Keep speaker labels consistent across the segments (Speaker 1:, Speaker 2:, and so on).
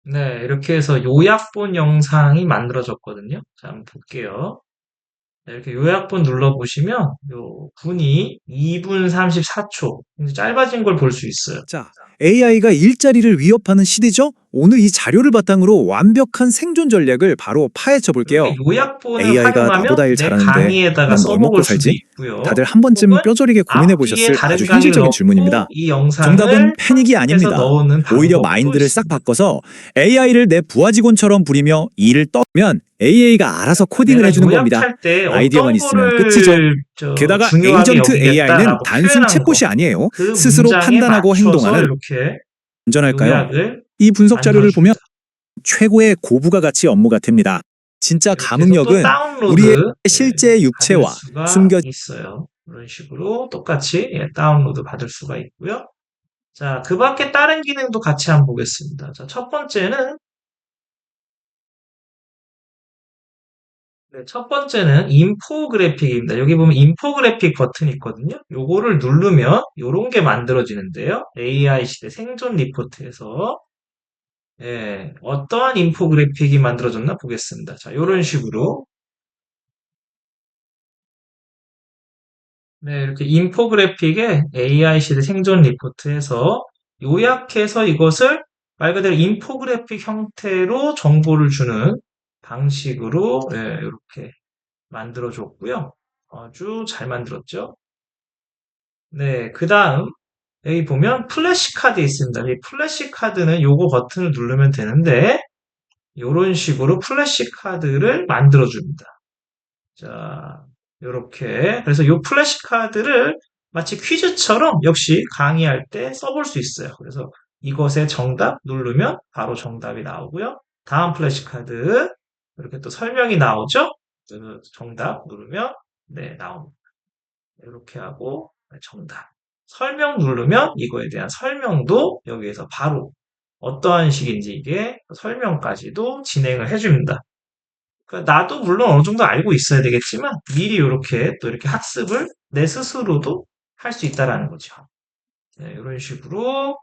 Speaker 1: 네, 이렇게 해서 요약본 영상이 만들어졌거든요. 자, 한번 볼게요. 네, 이렇게 요약본 눌러보시면 요 분이 2분 34초. 짧아진 걸 볼 수 있어요.
Speaker 2: 자, AI가 일자리를 위협하는 시대죠? 오늘 이 자료를 바탕으로 완벽한 생존 전략을 바로 파헤쳐
Speaker 1: 이렇게
Speaker 2: 볼게요.
Speaker 1: 요약본을
Speaker 2: AI가
Speaker 1: 활용하면
Speaker 2: 나보다 일
Speaker 1: 내
Speaker 2: 잘하는데
Speaker 1: 강의에다가
Speaker 2: 난 뭘 먹고
Speaker 1: 써먹을 수도
Speaker 2: 살지?
Speaker 1: 있고요.
Speaker 2: 다들 한 번쯤
Speaker 1: 혹은
Speaker 2: 뼈저리게 고민해
Speaker 1: 앞뒤에
Speaker 2: 보셨을 아주
Speaker 1: 다른 강의를
Speaker 2: 현실적인
Speaker 1: 넣고
Speaker 2: 질문입니다.
Speaker 1: 이
Speaker 2: 정답은
Speaker 1: 영상을
Speaker 2: 패닉이
Speaker 1: 편집해서
Speaker 2: 아닙니다.
Speaker 1: 넣는
Speaker 2: 오히려
Speaker 1: 방법도
Speaker 2: 마인드를 싹
Speaker 1: 있습니다.
Speaker 2: 바꿔서 AI를 내 부하 직원처럼 부리며 일을 떠면 AI가 알아서 코딩을
Speaker 1: 내가
Speaker 2: 해주는 겁니다.
Speaker 1: 요약할 때
Speaker 2: 아이디어만
Speaker 1: 어떤
Speaker 2: 있으면 끝이죠.
Speaker 1: 거를
Speaker 2: 게다가
Speaker 1: 중요하게
Speaker 2: 에이전트 AI는
Speaker 1: 여기겠다라고
Speaker 2: 단순
Speaker 1: 표현한 거,
Speaker 2: 챗봇이 아니에요.
Speaker 1: 그
Speaker 2: 스스로
Speaker 1: 문장에
Speaker 2: 판단하고
Speaker 1: 맞춰서
Speaker 2: 행동하는
Speaker 1: 이렇게
Speaker 2: 안전할까요?
Speaker 1: 요약을
Speaker 2: 이 분석 자료를 보면
Speaker 1: 만들어줍니다.
Speaker 2: 최고의 고부가 가치 업무 같습니다. 진짜
Speaker 1: 이렇게 해서 또
Speaker 2: 감흥력은 우리의
Speaker 1: 다운로드
Speaker 2: 실제
Speaker 1: 받을
Speaker 2: 육체와
Speaker 1: 수가
Speaker 2: 숨겨진
Speaker 1: 있어요. 이런 식으로 똑같이 다운로드 받을 수가 있고요. 자, 그 밖에 다른 기능도 같이 한번 보겠습니다. 자, 첫 번째는 첫 번째는 인포그래픽입니다. 여기 보면 인포그래픽 버튼이 있거든요. 요거를 누르면 요런 게 만들어지는데요. AI 시대 생존 리포트에서 어떠한 인포그래픽이 만들어졌나 보겠습니다. 자, 요런 식으로 이렇게 인포그래픽에 AI 시대 생존 리포트에서 요약해서 이것을 말 그대로 인포그래픽 형태로 정보를 주는 방식으로 이렇게 만들어줬고요. 아주 잘 만들었죠. 네, 그 다음 여기 보면 플래시 카드 있습니다. 이 플래시 카드는 요거 버튼을 누르면 되는데 이런 식으로 플래시 카드를 만들어줍니다. 자, 요렇게 그래서 요 플래시 카드를 마치 퀴즈처럼 역시 강의할 때 써볼 수 있어요. 그래서 이것의 정답 누르면 바로 정답이 나오고요. 다음 플래시 카드 이렇게 또 설명이 나오죠. 그 정답 누르면 나옵니다. 이렇게 하고 정답. 설명 누르면 이거에 대한 설명도 여기에서 바로 어떠한 식인지 이게 설명까지도 진행을 해줍니다. 그러니까 나도 물론 어느 정도 알고 있어야 되겠지만 미리 이렇게 또 이렇게 학습을 내 스스로도 할 수 있다라는 거죠. 이런 식으로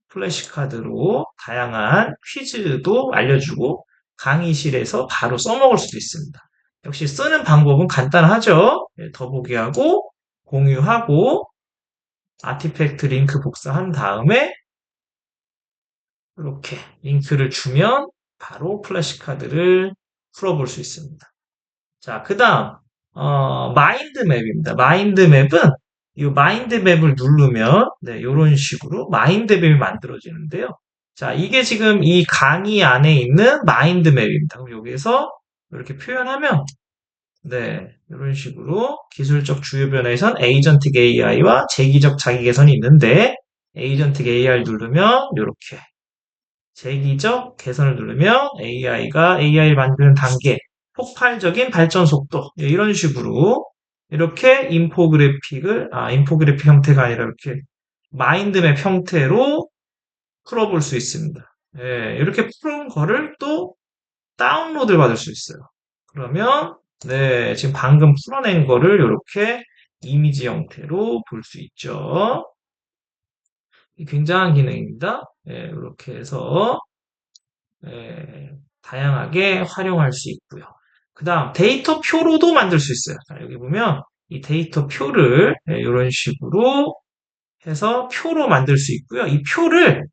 Speaker 1: 플래시카드로 다양한 퀴즈도 알려주고 강의실에서 바로 써먹을 수도 있습니다. 역시 쓰는 방법은 간단하죠. 더보기하고 공유하고 아티팩트 링크 복사한 다음에 이렇게 링크를 주면 바로 플래시카드를 풀어볼 수 있습니다. 자, 그 다음, 마인드맵입니다. 마인드맵은 이 마인드맵을 누르면, 이런 식으로 마인드맵이 만들어지는데요. 자, 이게 지금 이 강의 안에 있는 마인드맵입니다. 그럼 여기에서 이렇게 표현하면, 이런 식으로 기술적 주요 변화에선 에이전틱 AI와 재기적 자기 개선이 있는데, 에이전틱 AI를 누르면 이렇게 재기적 개선을 누르면 AI가 AI를 만드는 단계, 폭발적인 발전 속도 이런 식으로 이렇게 인포그래픽 형태가 아니라 이렇게 마인드맵 형태로 풀어볼 수 있습니다. 이렇게 푸는 거를 또 다운로드를 받을 수 있어요. 그러면 지금 방금 풀어낸 거를 이렇게 이미지 형태로 볼 수 있죠. 굉장한 기능입니다. 이렇게 해서 다양하게 활용할 수 있고요. 그 다음 데이터 표로도 만들 수 있어요. 자, 여기 보면 이 데이터 표를 이런 식으로 해서 표로 만들 수 있고요. 이 표를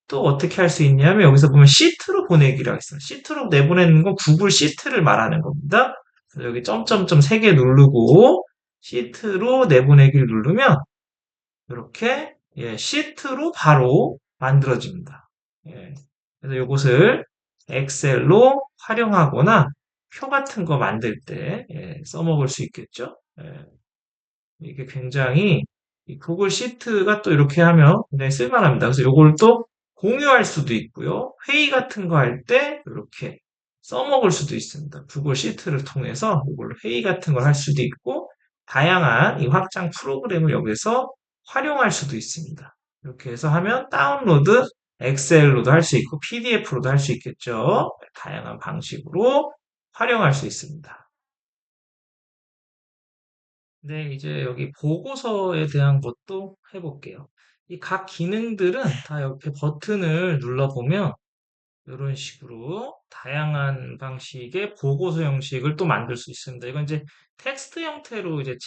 Speaker 1: 또 어떻게 할 수 있냐면 여기서 보면 시트로 보내기라고 있어요. 시트로 내보내는 건 구글 시트를 말하는 겁니다. 그래서 여기 점점점 3개 누르고 시트로 내보내기를 누르면 이렇게 시트로 바로 만들어집니다. 그래서 이것을 엑셀로 활용하거나 표 같은 거 만들 때 써먹을 수 있겠죠. 이게 굉장히 이 구글 시트가 또 이렇게 하면 굉장히 쓸만합니다. 그래서 이걸 또 공유할 수도 있고요. 회의 같은 거 할 때 이렇게 써먹을 수도 있습니다. 구글 시트를 통해서 이걸로 회의 같은 걸 할 수도 있고 다양한 이 확장 프로그램을 여기서 활용할 수도 있습니다. 이렇게 해서 하면 다운로드 엑셀로도 할 수 있고 PDF로도 할 수 있겠죠. 다양한 방식으로 활용할 수 있습니다. 네, 이제 여기 보고서에 대한 것도 해볼게요. 이 각 기능들은 다 옆에 버튼을 눌러보면 이런 식으로 다양한 방식의 보고서 형식을 또 만들 수 있습니다. 이건 이제 텍스트 형태로 이제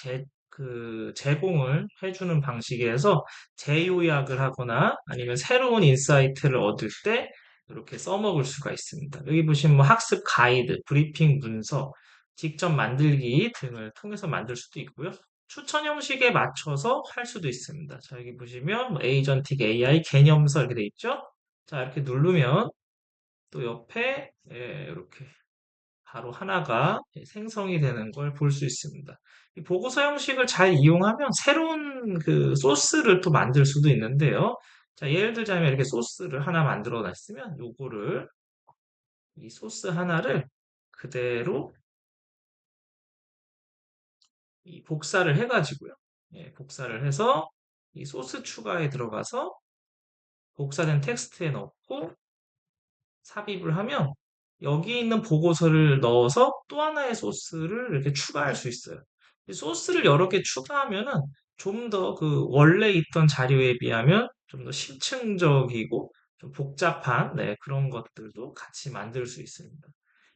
Speaker 1: 제공을 해주는 방식에서 재요약을 하거나 아니면 새로운 인사이트를 얻을 때 이렇게 써먹을 수가 있습니다. 여기 보시면 뭐 학습 가이드, 브리핑 문서, 직접 만들기 등을 통해서 만들 수도 있고요. 추천 형식에 맞춰서 할 수도 있습니다. 자, 여기 보시면 뭐 에이전틱 AI 개념서 이렇게 돼 있죠? 자, 이렇게 누르면 또 옆에 이렇게 바로 하나가 생성이 되는 걸 볼 수 있습니다. 이 보고서 형식을 잘 이용하면 새로운 그 소스를 또 만들 수도 있는데요. 자, 예를 들자면 이렇게 소스를 하나 만들어 놨으면 요거를 이 소스 하나를 그대로 이 복사를 해가지고요. 복사를 해서 이 소스 추가에 들어가서 복사된 텍스트에 넣고 삽입을 하면 여기 있는 보고서를 넣어서 또 하나의 소스를 이렇게 추가할 수 있어요. 이 소스를 여러 개 추가하면은 좀 더 그 원래 있던 자료에 비하면 좀 더 심층적이고 좀 복잡한 그런 것들도 같이 만들 수 있습니다.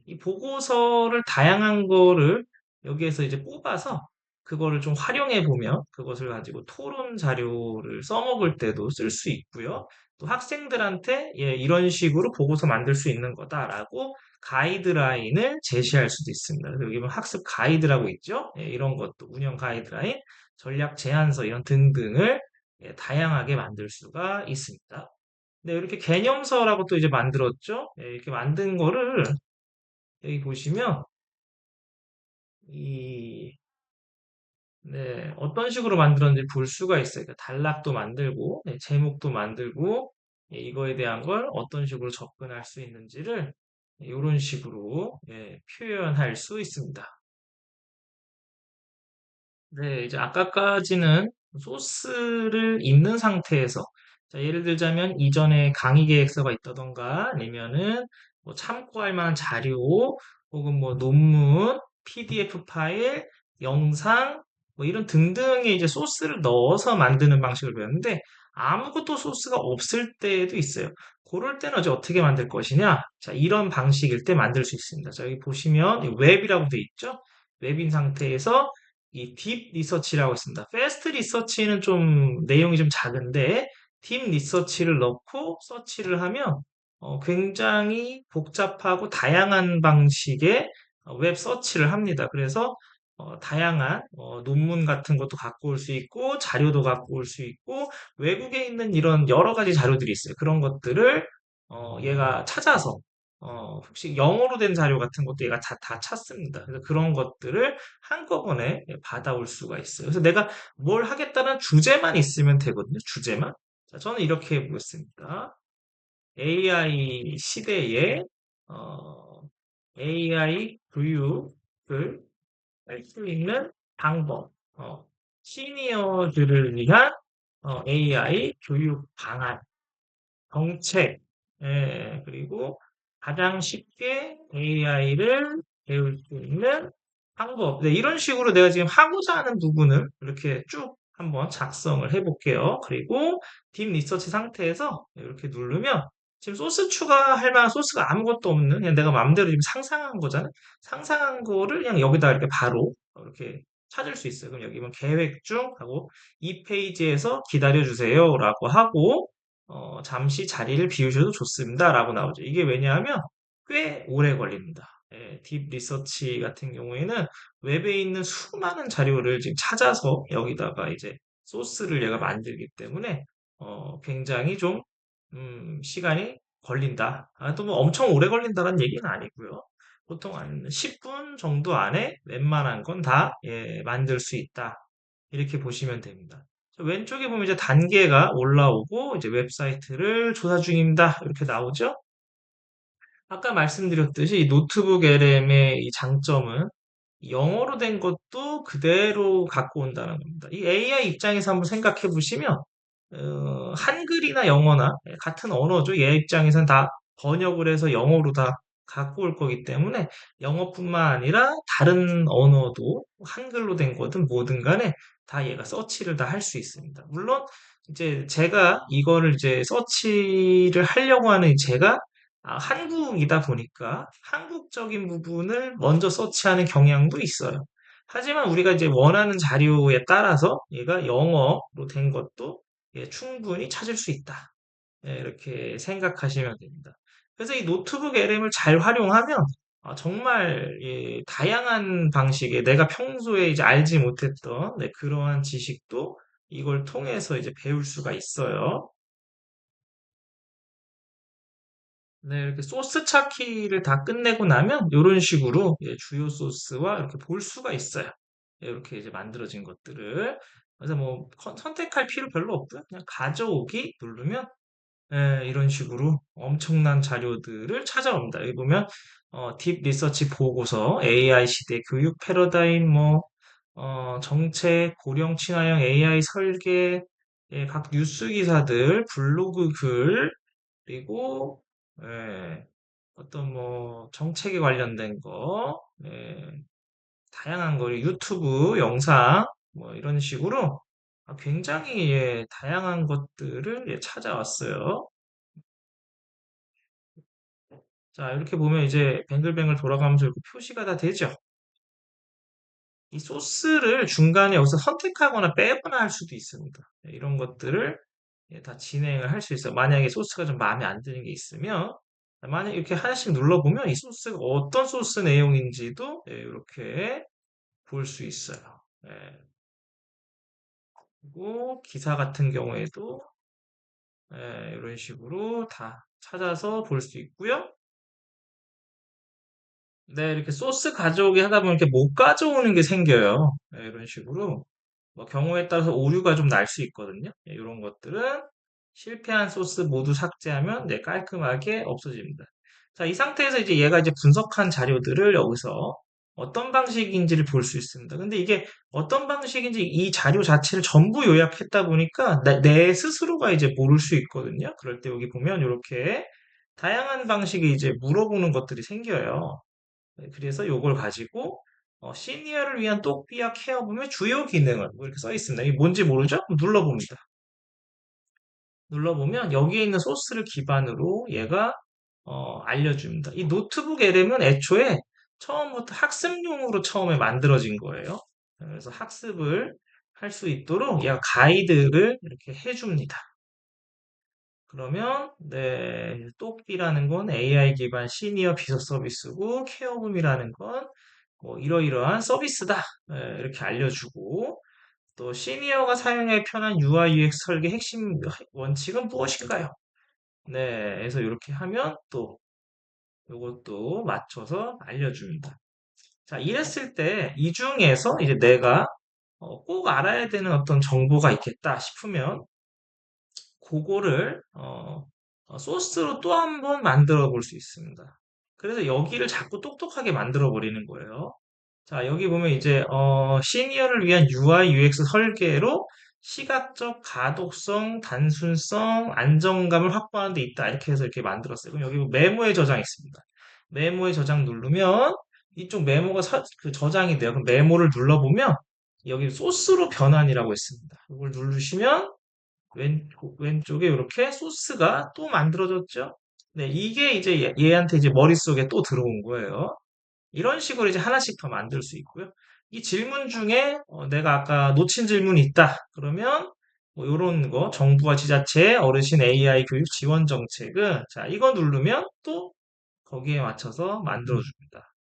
Speaker 1: 이 보고서를 다양한 거를 여기에서 이제 뽑아서 그거를 좀 활용해 보면 그것을 가지고 토론 자료를 써먹을 때도 쓸 수 있고요. 또 학생들한테 이런 식으로 보고서 만들 수 있는 거다라고 가이드라인을 제시할 수도 있습니다. 그래서 여기 보면 학습 가이드라고 있죠. 이런 것도 운영 가이드라인, 전략 제안서 이런 등등을 다양하게 만들 수가 있습니다. 네, 이렇게 개념서라고 또 이제 만들었죠. 이렇게 만든 거를 여기 보시면 이 네, 어떤 식으로 만들었는지 볼 수가 있어요. 그러니까 단락도 만들고, 제목도 만들고, 이거에 대한 걸 어떤 식으로 접근할 수 있는지를 이런 식으로 표현할 수 있습니다. 네, 이제 아까까지는 소스를 있는 상태에서, 자, 예를 들자면 이전에 강의 계획서가 있다던가, 아니면은 뭐 참고할 만한 자료, 혹은 뭐 논문, PDF 파일, 영상, 뭐 이런 등등의 이제 소스를 넣어서 만드는 방식을 배웠는데, 아무것도 소스가 없을 때도 있어요. 그럴 때는 이제 어떻게 만들 것이냐? 자, 이런 방식일 때 만들 수 있습니다. 자, 여기 보시면 이 웹이라고 돼 있죠? 웹인 상태에서 이 딥 리서치라고 있습니다. 패스트 리서치는 좀 내용이 좀 작은데 딥 리서치를 넣고 서치를 하면 굉장히 복잡하고 다양한 방식의 웹 서치를 합니다. 그래서 다양한 논문 같은 것도 갖고 올 수 있고 자료도 갖고 올 수 있고 외국에 있는 이런 여러 가지 자료들이 있어요. 그런 것들을 얘가 찾아서 혹시 영어로 된 자료 같은 것도 얘가 다 찾습니다. 그래서 그런 것들을 한꺼번에 받아올 수가 있어요. 그래서 내가 뭘 하겠다는 주제만 있으면 되거든요. 주제만. 자, 저는 이렇게 해보겠습니다. AI 시대에 어, AI 교육을 할 수 있는 방법, 시니어들을 위한 AI 교육 방안, 정책, 그리고 가장 쉽게 AI를 배울 수 있는 방법. 네, 이런 식으로 내가 지금 하고자 하는 부분을 이렇게 쭉 한번 작성을 해볼게요. 그리고 딥 리서치 상태에서 이렇게 누르면 지금 소스 추가할 만한 소스가 아무것도 없는 그냥 내가 마음대로 지금 상상한 거잖아요. 상상한 거를 그냥 여기다 이렇게 바로 이렇게 찾을 수 있어요. 그럼 여기 보면 계획 중 하고 이 페이지에서 기다려주세요라고 하고 잠시 자리를 비우셔도 좋습니다라고 나오죠. 이게 왜냐하면 꽤 오래 걸립니다. 딥 리서치 같은 경우에는 웹에 있는 수많은 자료를 지금 찾아서 여기다가 이제 소스를 얘가 만들기 때문에 굉장히 좀 시간이 걸린다. 또 뭐 엄청 오래 걸린다는 얘기는 아니고요. 보통 한 10분 정도 안에 웬만한 건 다 만들 수 있다. 이렇게 보시면 됩니다. 왼쪽에 보면 이제 단계가 올라오고 이제 웹사이트를 조사 중입니다. 이렇게 나오죠? 아까 말씀드렸듯이 이 노트북 LM의 이 장점은 영어로 된 것도 그대로 갖고 온다는 겁니다. 이 AI 입장에서 한번 생각해 보시면 한글이나 영어나 같은 언어죠. 얘 입장에서는 다 번역을 해서 영어로 다 갖고 올 거기 때문에 영어뿐만 아니라 다른 언어도 한글로 된 거든 뭐든 간에 다 얘가 서치를 다 할 수 있습니다. 물론 이제 제가 이거를 이제 서치를 하려고 하는 제가 한국이다 보니까 한국적인 부분을 먼저 서치하는 경향도 있어요. 하지만 우리가 이제 원하는 자료에 따라서 얘가 영어로 된 것도 충분히 찾을 수 있다. 이렇게 생각하시면 됩니다. 그래서 이 노트북 LM을 잘 활용하면 정말 다양한 방식의 내가 평소에 이제 알지 못했던 그러한 지식도 이걸 통해서 이제 배울 수가 있어요. 네, 이렇게 소스 찾기를 다 끝내고 나면 이런 식으로 주요 소스와 이렇게 볼 수가 있어요. 이렇게 이제 만들어진 것들을. 그래서 뭐 선택할 필요 별로 없고요. 그냥 가져오기 누르면 이런 식으로 엄청난 자료들을 찾아옵니다. 여기 보면 딥 리서치 보고서, AI 시대 교육 패러다임, 뭐 정책, 고령 친화형 AI 설계, 각 뉴스 기사들, 블로그 글, 그리고 어떤 뭐 정책에 관련된 거, 다양한 거, 유튜브 영상, 뭐 이런 식으로 굉장히 다양한 것들을 찾아왔어요. 자, 이렇게 보면 이제 뱅글뱅글 돌아가면서 이렇게 표시가 다 되죠. 이 소스를 중간에 여기서 선택하거나 빼거나 할 수도 있습니다. 이런 것들을 다 진행을 할 수 있어요. 만약에 소스가 좀 마음에 안 드는 게 있으면 만약 이렇게 하나씩 눌러보면 이 소스가 어떤 소스 내용인지도 이렇게 볼 수 있어요. 예, 그리고 기사 같은 경우에도 이런 식으로 다 찾아서 볼 수 있고요. 네, 이렇게 소스 가져오게 하다 보면 이렇게 못 가져오는 게 생겨요. 이런 식으로. 뭐 경우에 따라서 오류가 좀 날 수 있거든요. 이런 것들은 실패한 소스 모두 삭제하면 깔끔하게 없어집니다. 자, 이 상태에서 이제 얘가 이제 분석한 자료들을 여기서 어떤 방식인지를 볼 수 있습니다. 근데 이게 어떤 방식인지 이 자료 자체를 전부 요약했다 보니까 내 스스로가 이제 모를 수 있거든요. 그럴 때 여기 보면 이렇게 다양한 방식의 이제 물어보는 것들이 생겨요. 그래서 요걸 가지고 시니어를 위한 똑비약 케어범의 주요 기능을 뭐 이렇게 써 있습니다. 이게 뭔지 모르죠? 그럼 눌러봅니다. 눌러보면 여기에 있는 소스를 기반으로 얘가 알려줍니다. 이 노트북 LM은 애초에 처음부터 학습용으로 처음에 만들어진 거예요. 그래서 학습을 할 수 있도록 얘가 가이드를 이렇게 해줍니다. 그러면 똑비라는 건 AI 기반 시니어 비서 서비스고 케어룸이라는 건 뭐 이러이러한 서비스다. 이렇게 알려주고 또 시니어가 사용하기 편한 UI UX 설계 핵심 원칙은 무엇인가요? 네, 그래서 이렇게 하면 또 이것도 맞춰서 알려줍니다. 자, 이랬을 때 이 중에서 이제 내가 꼭 알아야 되는 어떤 정보가 있겠다 싶으면 그거를 소스로 또 한 번 만들어 볼 수 있습니다. 그래서 여기를 자꾸 똑똑하게 만들어 버리는 거예요. 자, 여기 보면 이제 시니어를 위한 UI UX 설계로 시각적 가독성, 단순성, 안정감을 확보하는 데 있다. 이렇게 해서 이렇게 만들었어요. 그럼 여기 메모에 저장 있습니다. 메모에 저장 누르면 이쪽 메모가 그 저장이 돼요. 그럼 메모를 눌러보면 여기 소스로 변환이라고 있습니다. 이걸 누르시면 왼쪽에 이렇게 소스가 또 만들어졌죠. 네, 이게 이제 얘한테 이제 머릿속에 또 들어온 거예요. 이런 식으로 이제 하나씩 더 만들 수 있고요. 이 질문 중에 내가 아까 놓친 질문이 있다. 그러면 뭐 이런 거 정부와 지자체 어르신 AI 교육 지원 정책은 자 이거 누르면 또 거기에 맞춰서 만들어 줍니다.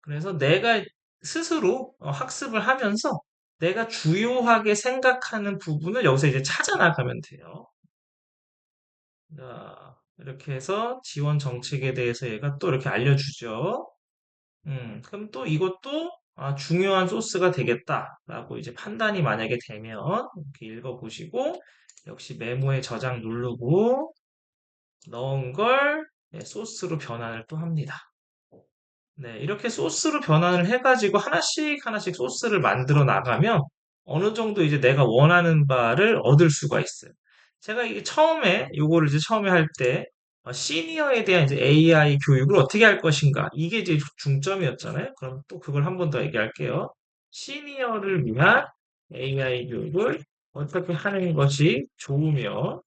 Speaker 1: 그래서 내가 스스로 학습을 하면서 내가 주요하게 생각하는 부분을 여기서 이제 찾아 나가면 돼요. 자, 이렇게 해서 지원 정책에 대해서 얘가 또 이렇게 알려주죠. 그럼 또 이것도 중요한 소스가 되겠다라고 이제 판단이 만약에 되면 이렇게 읽어보시고 역시 메모에 저장 누르고 넣은 걸 소스로 변환을 또 합니다. 네, 이렇게 소스로 변환을 해가지고 하나씩 하나씩 소스를 만들어 나가면 어느 정도 이제 내가 원하는 바를 얻을 수가 있어요. 제가 이게 처음에, 요거를 이제 처음에 할 때, 시니어에 대한 이제 AI 교육을 어떻게 할 것인가. 이게 이제 중점이었잖아요. 그럼 또 그걸 한 번 더 얘기할게요. 시니어를 위한 AI 교육을 어떻게 하는 것이 좋으며,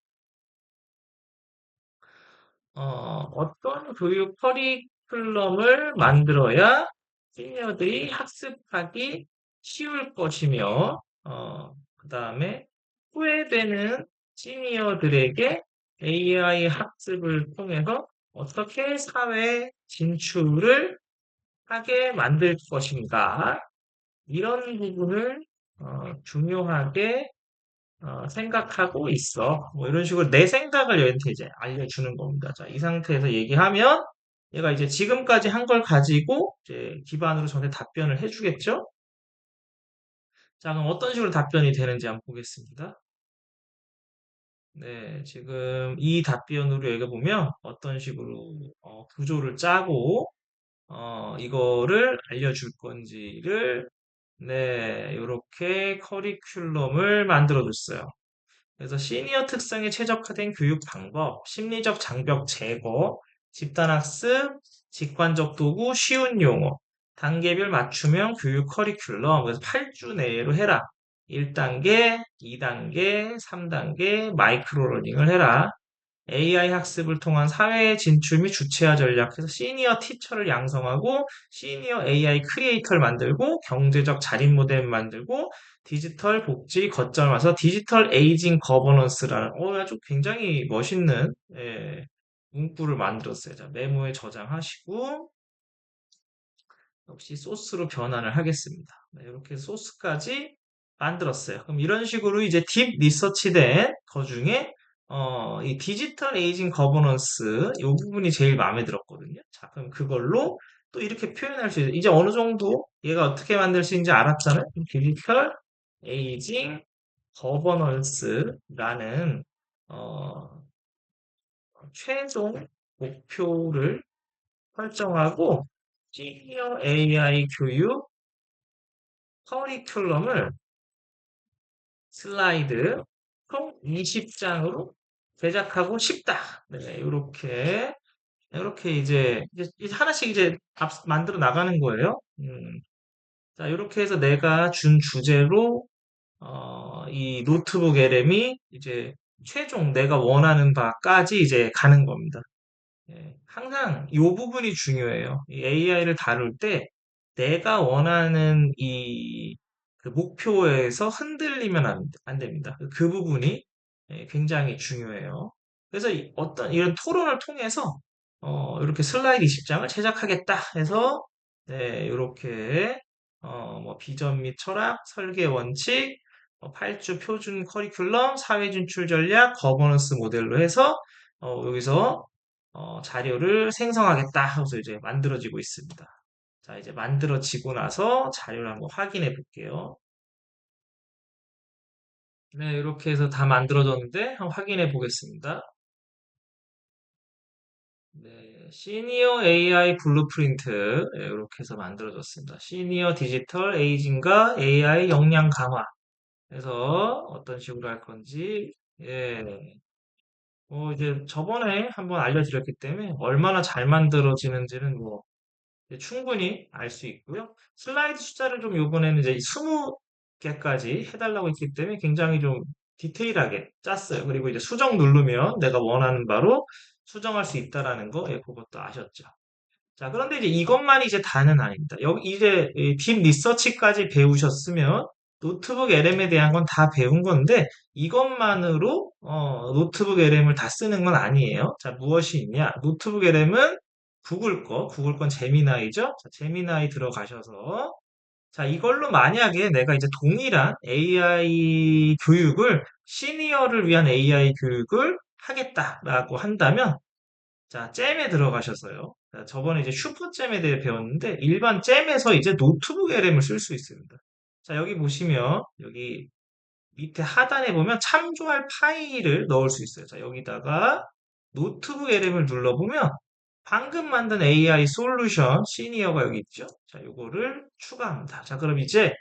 Speaker 1: 어떤 교육 커리큘럼을 만들어야 시니어들이 학습하기 쉬울 것이며, 그 다음에 후회되는 시니어들에게 AI 학습을 통해서 어떻게 사회 진출을 하게 만들 것인가, 이런 부분을 중요하게 생각하고 있어. 뭐 이런 식으로 내 생각을 얘한테 이제 알려주는 겁니다. 자, 이 상태에서 얘기하면 얘가 이제 지금까지 한 걸 가지고 이제 기반으로 저한테 답변을 해주겠죠? 자, 그럼 어떤 식으로 답변이 되는지 한번 보겠습니다. 네, 지금 이 답변으로 여기 보면 어떤 식으로 구조를 짜고 이거를 알려줄 건지를 네, 이렇게 커리큘럼을 만들어 줬어요. 그래서 시니어 특성에 최적화된 교육 방법, 심리적 장벽 제거, 집단학습, 직관적 도구, 쉬운 용어, 단계별 맞춤형 교육 커리큘럼, 그래서 8주 내로 해라. 1단계, 2단계, 3단계, 마이크로러닝을 해라. AI 학습을 통한 사회 진출 및 주체화 전략해서 시니어 티처를 양성하고 시니어 AI 크리에이터를 만들고 경제적 자립 모델 만들고 디지털 복지 거점을 와서 디지털 에이징 거버넌스라는 아주 굉장히 멋있는 문구를 만들었어요. 자, 메모에 저장하시고 역시 소스로 변환을 하겠습니다. 네, 이렇게 소스까지 만들었어요. 그럼 이런 식으로 이제 딥 리서치된 거 중에 이 디지털 에이징 거버넌스 이 부분이 제일 마음에 들었거든요. 자, 그럼 그걸로 또 이렇게 표현할 수 있어요. 이제 어느 정도 얘가 어떻게 만들 수 있는지 알았잖아요. 그럼 디지털 에이징 거버넌스라는 어, 최종 목표를 설정하고 시니어 AI 교육 커리큘럼을 슬라이드 총 20장으로 제작하고 싶다. 네, 이렇게 이제 하나씩 이제 만들어 나가는 거예요. 자, 이렇게 해서 내가 준 주제로 이 노트북 LM이 이제 최종 내가 원하는 바까지 이제 가는 겁니다. 항상 이 부분이 중요해요. 이 AI를 다룰 때 내가 원하는 그 목표에서 흔들리면 안 됩니다. 그 부분이 굉장히 중요해요. 그래서 어떤 이런 토론을 통해서 이렇게 슬라이드 20장을 제작하겠다 해서 네, 이렇게 뭐 비전 및 철학, 설계 원칙, 8주 표준 커리큘럼, 사회 진출 전략, 거버넌스 모델로 해서 여기서 자료를 생성하겠다 하고서 이제 만들어지고 있습니다. 자, 이제 만들어지고 나서 자료를 한번 확인해 볼게요. 네, 이렇게 해서 다 만들어졌는데 한번 확인해 보겠습니다. 네, 시니어 AI 블루프린트 이렇게 해서 만들어졌습니다. 시니어 디지털 에이징과 AI 역량 강화. 그래서 어떤 식으로 할 건지 예, 이제 저번에 한번 알려드렸기 때문에 얼마나 잘 만들어지는지는 뭐 충분히 알 수 있고요. 슬라이드 숫자를 좀 요번에는 이제 20개까지 해달라고 했기 때문에 굉장히 좀 디테일하게 짰어요. 그리고 이제 수정 누르면 내가 원하는 바로 수정할 수 있다라는 거, 그것도 아셨죠? 자, 그런데 이제 이것만이 이제 다는 아닙니다. 여기 이제 딥 리서치까지 배우셨으면 노트북 LM에 대한 건 다 배운 건데 이것만으로 노트북 LM을 다 쓰는 건 아니에요. 자, 무엇이 있냐? 노트북 LM은 구글 건 제미나이죠? 자, 제미나이 들어가셔서 자, 이걸로 만약에 내가 이제 동일한 AI 교육을 시니어를 위한 AI 교육을 하겠다라고 한다면 자, 잼에 들어가셔서요. 자, 저번에 이제 슈퍼잼에 대해 배웠는데 일반 잼에서 이제 노트북 LM을 쓸 수 있습니다. 자, 여기 보시면 여기 밑에 하단에 보면 참조할 파일을 넣을 수 있어요. 자, 여기다가 노트북 LM을 눌러보면 방금 만든 AI 솔루션 시니어가 여기 있죠. 자, 요거를 추가합니다. 자, 그럼 이제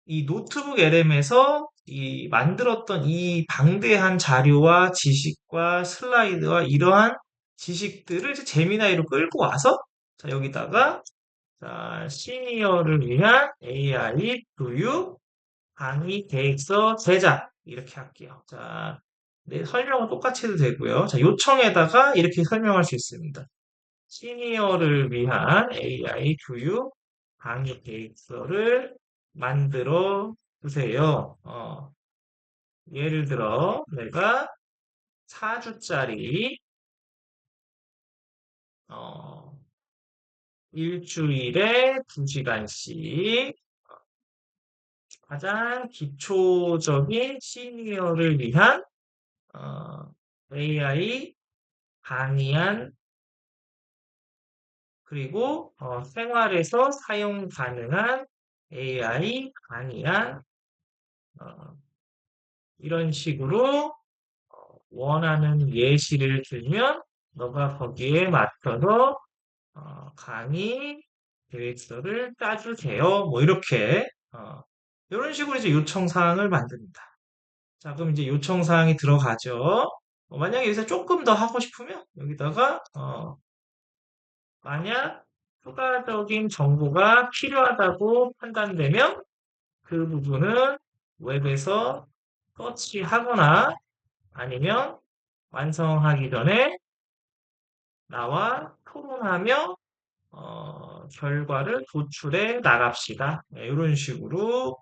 Speaker 1: 이 노트북 LM에서 이 만들었던 이 방대한 자료와 지식과 슬라이드와 이러한 지식들을 이제 제미나이로 끌고 와서 자, 여기다가 자, 시니어를 위한 AI 교육 강의 계획서 제작 이렇게 할게요. 자, 네, 설명은 똑같이 해도 되고요. 자, 요청에다가 이렇게 설명할 수 있습니다. 시니어를 위한 AI 교육 강의 계획서를 만들어 주세요. 예를 들어 내가 4주짜리 일주일에 2시간씩 가장 기초적인 시니어를 위한 AI 강의안 그리고 생활에서 사용 가능한 AI 강의안 이런 식으로 원하는 예시를 들면 너가 거기에 맞춰서 강의 계획서를 짜주세요. 뭐 이렇게 이런 식으로 이제 요청사항을 만듭니다. 자, 그럼 이제 요청사항이 들어가죠. 만약에 여기서 조금 더 하고 싶으면 여기다가 만약 추가적인 정보가 필요하다고 판단되면 그 부분은 웹에서 서치하거나 아니면 완성하기 전에 나와 토론하며 결과를 도출해 나갑시다. 네, 이런 식으로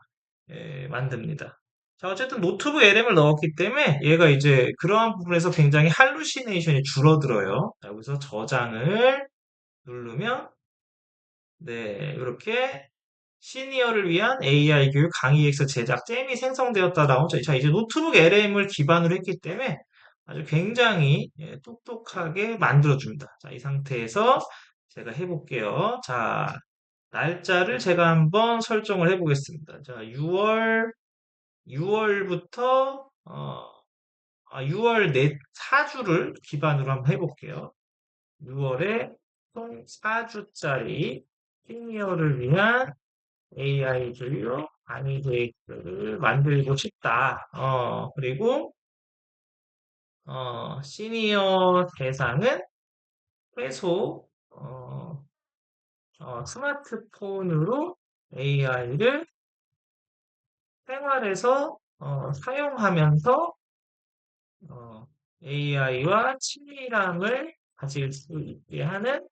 Speaker 1: 만듭니다. 자, 어쨌든 노트북 LM을 넣었기 때문에 얘가 이제 그러한 부분에서 굉장히 할루시네이션이 줄어들어요. 자, 여기서 저장을 누르면 네, 이렇게 시니어를 위한 AI 교육 강의엑스 제작 잼이 생성되었다 나오죠. 자, 이제 노트북 LM을 기반으로 했기 때문에 아주 굉장히 똑똑하게 만들어줍니다. 자, 이 상태에서 제가 해볼게요. 자, 날짜를 제가 한번 설정을 해보겠습니다. 자, 6월부터 6월 4주를 기반으로 한번 해볼게요. 6월에 총 4주짜리 시니어를 위한 AI 교육 강의 계획을 만들고 싶다. 그리고 시니어 대상은 최소 스마트폰으로 AI를 생활에서 사용하면서 AI와 친밀함을 가질 수 있게 하는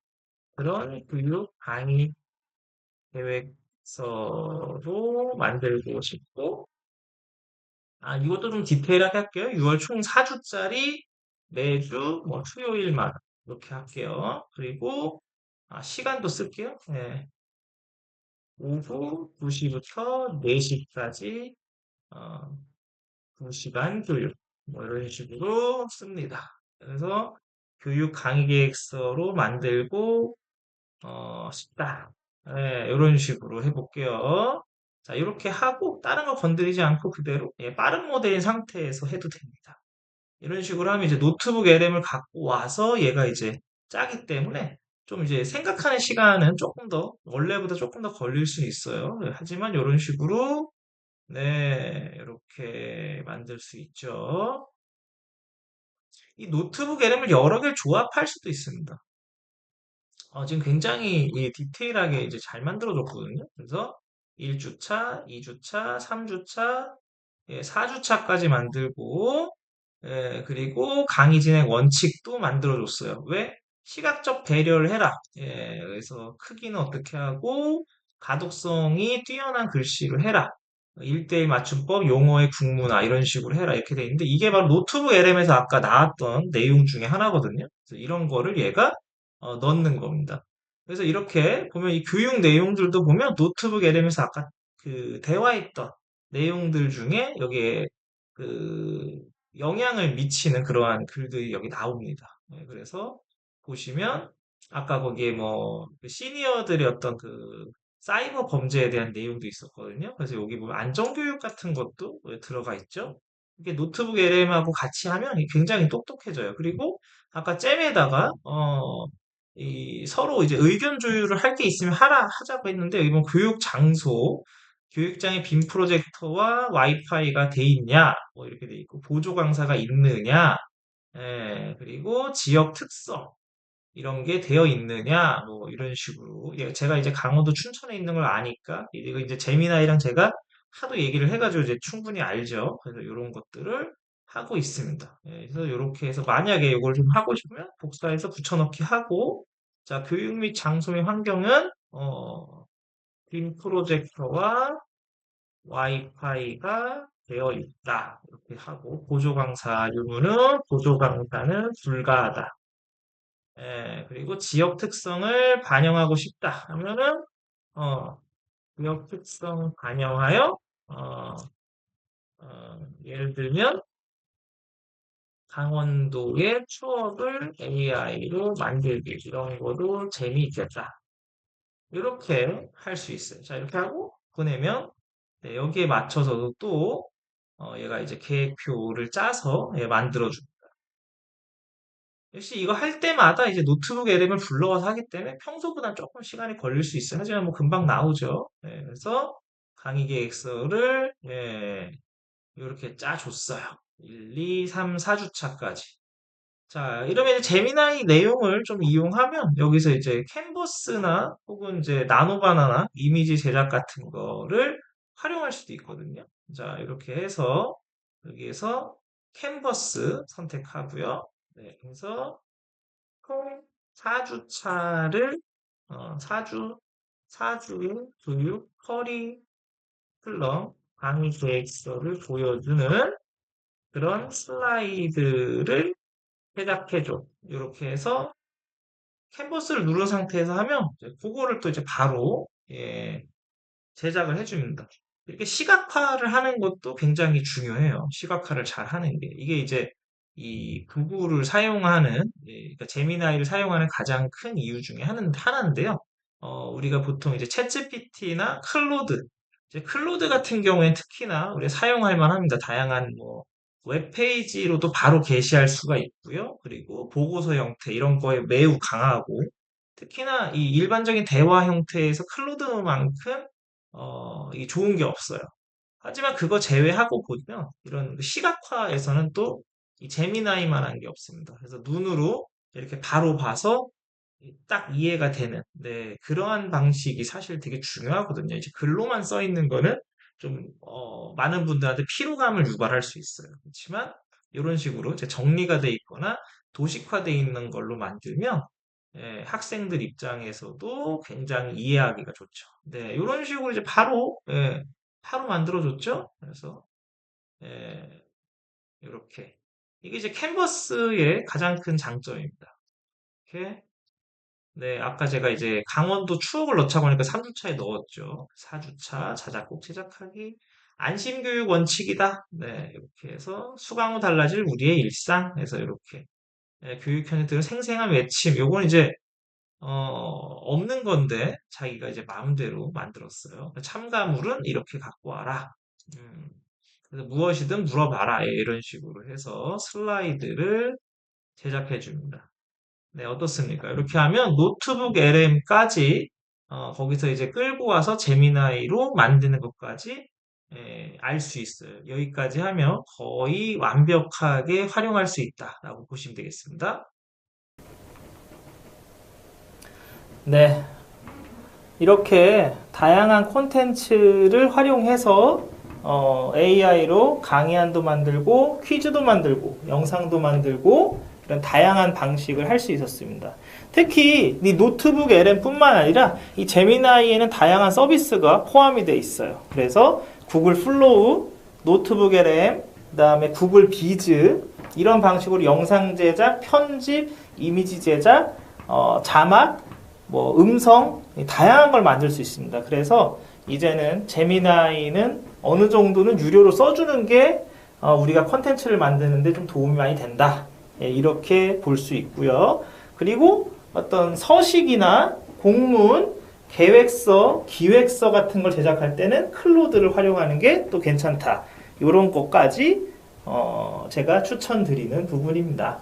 Speaker 1: 그런 교육 강의 계획서로 만들고 싶고, 이것도 좀 디테일하게 할게요. 6월 총 4주짜리 매주 뭐 수요일마다 이렇게 할게요. 그리고 시간도 쓸게요. 네. 오후 2시부터 4시까지 2시간 교육 뭐 이런 식으로 씁니다. 그래서 교육 강의 계획서로 만들고 싶다. 예, 이런 식으로 해볼게요. 자, 이렇게 하고 다른 거 건드리지 않고 그대로 빠른 모델인 상태에서 해도 됩니다. 이런 식으로 하면 이제 노트북 LM을 갖고 와서 얘가 이제 짜기 때문에 좀 이제 생각하는 시간은 조금 더 원래보다 조금 더 걸릴 수 있어요. 네, 하지만 이런 식으로 네, 이렇게 만들 수 있죠. 이 노트북 LM을 여러 개를 조합할 수도 있습니다. 지금 굉장히 디테일하게 이제 잘 만들어줬거든요. 그래서 1주차, 2주차, 3주차, 4주차까지 만들고, 그리고 강의 진행 원칙도 만들어줬어요. 왜? 시각적 배려를 해라. 그래서 크기는 어떻게 하고, 가독성이 뛰어난 글씨를 해라. 1대1 맞춤법, 용어의 국문화, 이런 식으로 해라. 이렇게 돼 있는데, 이게 바로 노트북 LM에서 아까 나왔던 내용 중에 하나거든요. 그래서 이런 거를 얘가 넣는 겁니다. 그래서 이렇게 보면 이 교육 내용들도 보면 노트북 LM에서 아까 그 대화했던 내용들 중에 여기에 그 영향을 미치는 그러한 글들이 여기 나옵니다. 그래서 보시면 아까 거기에 뭐그 시니어들의 어떤 그 사이버 범죄에 대한 내용도 있었거든요. 그래서 여기 보면 안전교육 같은 것도 들어가 있죠. 이게 노트북 LM하고 같이 하면 굉장히 똑똑해져요. 그리고 아까 잼에다가 이 서로 이제 의견 조율을 할 게 있으면 하자고 했는데 여기 보면 교육 장소 교육장에 빔 프로젝터와 와이파이가 돼 있냐, 뭐 이렇게 돼 있고, 보조 강사가 있느냐, 그리고 지역 특성, 이런 게 되어 있느냐, 뭐 이런 식으로. 제가 이제 강원도 춘천에 있는 걸 아니까, 이거 이제 재미나이랑 제가 하도 얘기를 해가지고 이제 충분히 알죠. 그래서 이런 것들을 하고 있습니다. 예, 그래서 이렇게 해서 만약에 이걸 좀 하고 싶으면 복사해서 붙여넣기 하고, 자, 교육 및 장소 및 환경은 빔 프로젝터와 와이파이가 되어 있다. 이렇게 하고, 보조 강사 유무는 보조 강사는 불가하다. 예, 그리고 지역 특성을 반영하고 싶다 하면은 어, 지역 특성 반영하여 어, 예를 들면 강원도의 추억을 AI로 만들기 이런 것도 재미있겠다. 이렇게 할 수 있어요. 자, 이렇게 하고 보내면 네, 여기에 맞춰서도 또 얘가 이제 계획표를 짜서 만들어줍니다. 역시 이거 할 때마다 이제 노트북 LM을 불러와서 하기 때문에 평소보다 조금 시간이 걸릴 수 있어요. 하지만 뭐 금방 나오죠. 그래서 강의 계획서를 이렇게 짜줬어요. 1, 2, 3, 4주차까지. 자, 이러면 이제 재미나이 내용을 좀 이용하면 여기서 이제 캔버스나 혹은 이제 나노바나나 이미지 제작 같은 거를 활용할 수도 있거든요. 자, 이렇게 해서 여기에서 캔버스 선택하고요. 네, 그래서 총 4주차를 4주의 교육 커리큘럼 강의 계획서를 보여주는 그런 슬라이드를 제작해줘. 이렇게 해서 캔버스를 누른 상태에서 하면 그거를 또 이제 바로 제작을 해줍니다. 이렇게 시각화를 하는 것도 굉장히 중요해요. 시각화를 잘 하는 게. 이게 이제 이 구글을 사용하는, 그러니까 제미나이를 사용하는 가장 큰 이유 중에 하나인데요. 우리가 보통 이제 챗GPT나 클로드, 이제 클로드 같은 경우에는 특히나 우리가 사용할 만합니다. 다양한 뭐 웹페이지로도 바로 게시할 수가 있고요. 그리고 보고서 형태 이런 거에 매우 강하고 특히나 이 일반적인 대화 형태에서 클로드만큼 이게 좋은 게 없어요. 하지만 그거 제외하고 보면 이런 그 시각화에서는 또 이 재미나이만한 게 없습니다. 그래서 눈으로 이렇게 바로 봐서 딱 이해가 되는 그러한 방식이 사실 되게 중요하거든요. 이제 글로만 써 있는 거는 좀 많은 분들한테 피로감을 유발할 수 있어요. 그렇지만 이런 식으로 이제 정리가 돼 있거나 도식화돼 있는 걸로 만들면 학생들 입장에서도 굉장히 이해하기가 좋죠. 네, 이런 식으로 이제 바로 만들어줬죠. 그래서 이렇게 이게 이제 캔버스의 가장 큰 장점입니다. 이렇게 네, 아까 제가 이제 강원도 추억을 넣자고 하니까 3주차에 넣었죠. 4주차 자작곡 제작하기 안심교육 원칙이다. 네, 이렇게 해서 수강 후 달라질 우리의 일상 해서 이렇게 교육 현장들의 생생한 외침. 요건 이제 없는 건데 자기가 이제 마음대로 만들었어요. 참가물은 이렇게 갖고 와라. 음, 그래서 무엇이든 물어봐라. 이런 식으로 해서 슬라이드를 제작해 줍니다. 네, 어떻습니까? 이렇게 하면 노트북 LM까지 거기서 이제 끌고 와서 제미나이로 만드는 것까지 알 수 있어요. 여기까지 하면 거의 완벽하게 활용할 수 있다라고 보시면 되겠습니다.
Speaker 3: 네, 이렇게 다양한 콘텐츠를 활용해서 AI로 강의안도 만들고 퀴즈도 만들고 영상도 만들고 이런 다양한 방식을 할 수 있었습니다. 특히 이 노트북 LM뿐만 아니라 이 제미나이에는 다양한 서비스가 포함이 되어 있어요. 그래서 구글 플로우, 노트북 LM, 그다음에 구글 비즈 이런 방식으로 영상 제작, 편집, 이미지 제작, 자막, 뭐 음성 다양한 걸 만들 수 있습니다. 그래서 이제는 제미나이는 어느 정도는 유료로 써주는 게 우리가 컨텐츠를 만드는데 좀 도움이 많이 된다. 이렇게 볼 수 있고요. 그리고 어떤 서식이나 공문, 계획서, 기획서 같은 걸 제작할 때는 클로드를 활용하는 게 또 괜찮다. 이런 것까지 제가 추천드리는 부분입니다.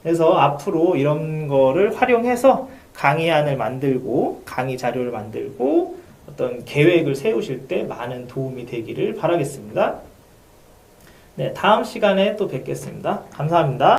Speaker 3: 그래서 앞으로 이런 거를 활용해서 강의안을 만들고 강의 자료를 만들고 어떤 계획을 세우실 때 많은 도움이 되기를 바라겠습니다. 네, 다음 시간에 또 뵙겠습니다. 감사합니다.